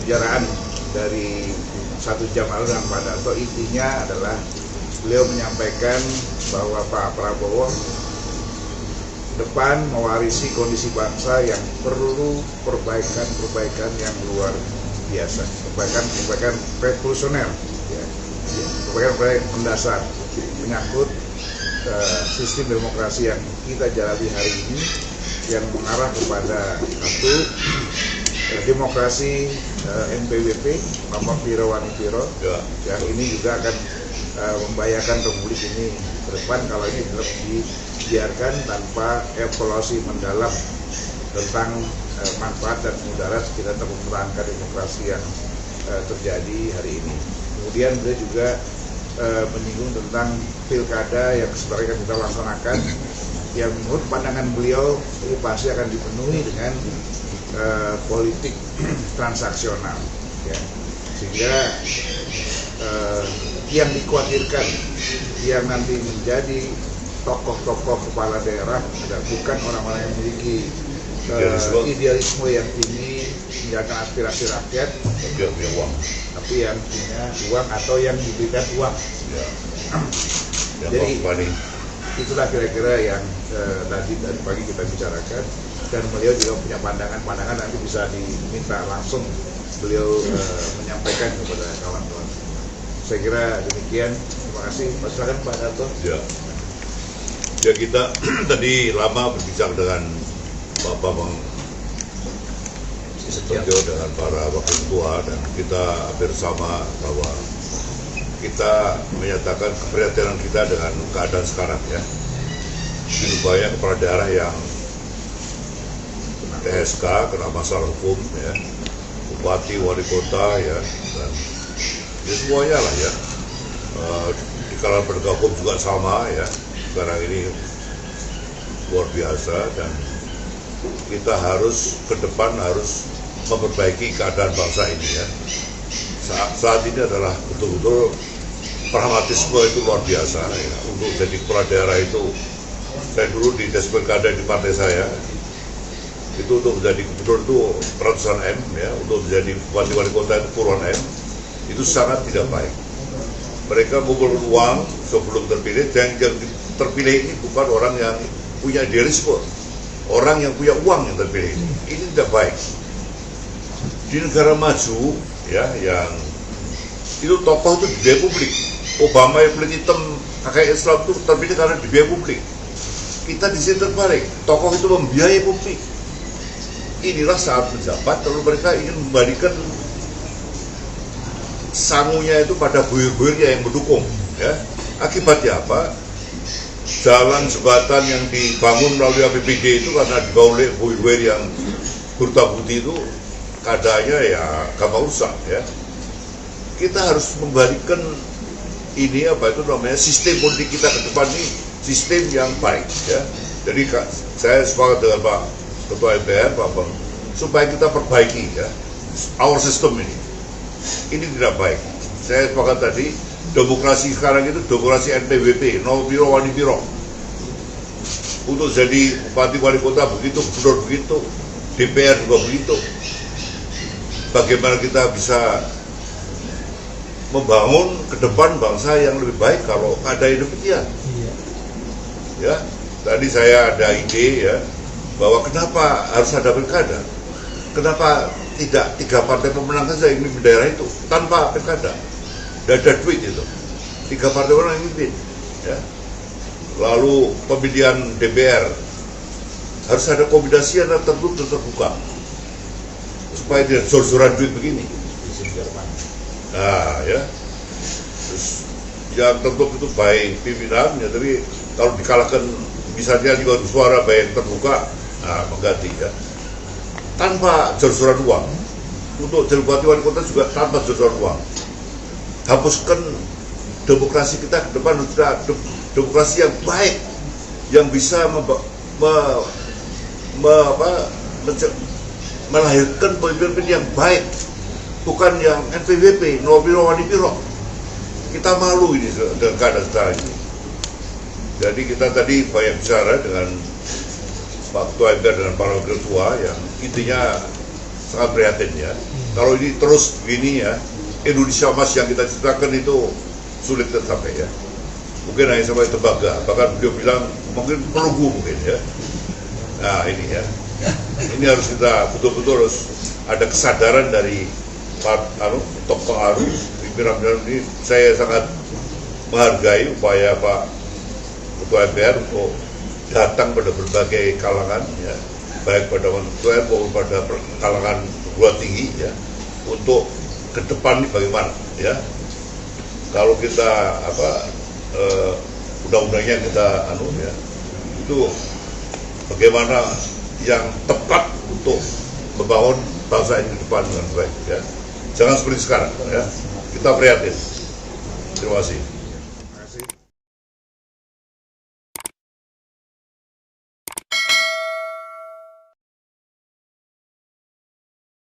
pembicaraan dari 1 jam lalu dengan Pak Darto, intinya adalah beliau menyampaikan bahwa Pak Prabowo depan mewarisi kondisi bangsa yang perlu perbaikan yang luar biasa, perbaikan revolusioner, ya. Perbaikan mendasar menyangkut sistem demokrasi yang kita jalani hari ini, yang mengarah kepada satu demokrasi NPWP, Bapak Piro Wanipiro, ya. Yang ini juga akan membahayakan republik ini ke depan kalau ini tetap dibiarkan tanpa evaluasi mendalam tentang manfaat dan mudarat kita tetap mempertahankan demokrasi yang terjadi hari ini. Kemudian beliau juga menyinggung tentang pilkada yang sebenarnya kita laksanakan, yang menurut pandangan beliau ini pasti akan dipenuhi dengan politik transaksional, ya. Sehingga yang dikhawatirkan yang nanti menjadi tokoh-tokoh kepala daerah bukan orang-orang yang memiliki idealisme yang tinggi, menjaga aspirasi rakyat, tapi yang punya uang atau yang diberikan uang. Ya. Jadi itulah kira-kira yang tadi dari pagi kita bicarakan, dan beliau juga punya pandangan nanti bisa diminta langsung beliau menyampaikan kepada kawan-kawan. Saya kira demikian. Terima kasih. Silakan Pak Darto. Ya kita tadi lama berbicara dengan Bapak Bang Setio dengan para wakil ketua, dan kita hampir sama bahwa kita menyatakan keprihatinan kita dengan keadaan sekarang, ya. Ini banyak kepala daerah yang TSK kena masalah hukum, ya, bupati, wali kota, ya, dan ya semuanya lah, ya. Di kalangan penegak hukum juga sama, ya. Sekarang ini luar biasa, dan kita harus ke depan harus memperbaiki keadaan bangsa ini, ya. Saat ini adalah betul-betul pragmatisme itu luar biasa, ya. Untuk jadi kepala daerah itu, saya dulu di Des Pilkada di partai saya, itu untuk menjadi gubernur itu ratusan M, ya. Untuk menjadi bupati wali kota itu puluhan M. Itu sangat tidak baik. Mereka mengumpul uang sebelum terpilih, dan yang terpilih ini bukan orang yang punya idealisme, orang yang punya uang yang terpilih. Ini tidak baik. Di negara maju, ya, yang itu tokoh itu dibiayai publik. Obama yang kulit hitam, kakek Islam itu terpilih karena dibiayai publik. Kita di sini terbalik, tokoh itu membiayai publik. Inilah saat menjabat, lalu mereka ingin membalikan sangunya itu pada buir-buirnya yang mendukung, ya. Akibatnya apa? Jalan jembatan yang dibangun melalui APBD itu karena digauli buir-buir yang hurta-hurti itu, keadaannya ya gampang rusak, ya. Kita harus membalikan ini, apa itu namanya, sistem politik kita ke depan ini sistem yang baik, ya. Jadi saya sepakat dengan Pak Ketua MPR, Pak Bang, supaya kita perbaiki, ya, our system ini tidak baik. Saya sepakat tadi, demokrasi sekarang itu demokrasi NPWP, no piro wani piro. Untuk jadi bupati wali kota begitu, gubernur begitu, DPR juga begitu. Bagaimana kita bisa membangun ke depan bangsa yang lebih baik kalau ada demikian? Ya, tadi saya ada ide, ya, bahwa kenapa harus ada pilkada? Kenapa tidak 3 partai pemenang saja yang memimpin daerah itu tanpa pilkada? Dan ada duit itu, 3 partai pemenang yang memimpin, ya. Lalu pemilihan DPR harus ada kombinasi antara tertutup dan terbuka, supaya tidak jor-joran duit begini. Nah, ya. Terus yang tertutup itu baik pimpinan, ya, tapi kalau dikalahkan misalnya juga suara baik terbuka, nah, mengganti, ya. Tanpa jor-joran uang. Untuk jadi bupati wali kota juga tanpa jor-joran uang. Hapuskan demokrasi kita ke depan, sudah demokrasi yang baik, yang bisa melahirkan pemimpin yang baik, bukan yang NPWP, no piro wani piro. Kita malu ini dengan keadaan sekarang ini. Jadi kita tadi banyak bicara dengan Pak Ketua MPR dengan para wakil ketua yang intinya sangat prihatin, ya. Kalau ini terus begini ya, Indonesia Emas yang kita ciptakan itu sulit tercapai ya. Mungkin hanya sampai Tembaga, bahkan beliau bilang mungkin Perunggu mungkin ya. Nah ini ya, ini harus kita betul-betul harus ada kesadaran dari tokoh pimpinan ini. Saya sangat menghargai upaya Pak Ketua MPR untuk datang pada berbagai kalangan ya, baik pada ketua maupun pada kalangan perguruan tinggi ya, untuk ke depan ini bagaimana ya. Kalau kita undang-undangnya kita ya, itu bagaimana yang tepat untuk membangun bangsa ini ke depan dengan baik ya. Jangan seperti sekarang ya. Kita prihatin. Terima kasih.